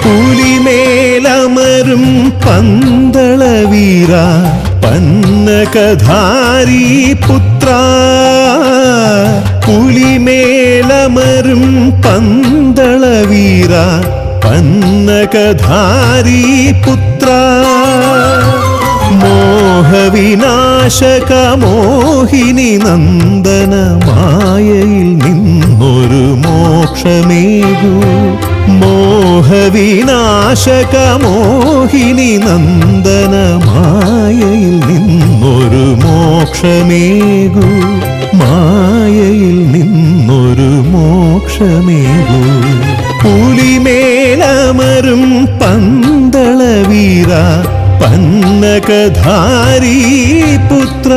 പുലിമേലമരും പന്തളവീര പന്നകധാരി പുത്ര പുലിമേലമരും പന്തളവീര പന്നകധാരി പുത്ര മോഹവിനാശക മോഹിനി നന്ദന മായയിൽ നിന്നൊരു മോക്ഷമേകൂ മോഹവിനാശക മോഹിനി നന്ദന മായയിൽ നിന്നൊരു മോക്ഷമേകൂ മായയിൽ നിന്നൊരു മോക്ഷമേകൂ പുലിമേലമരും പന്തളവീര പന്നകധാരി പുത്ര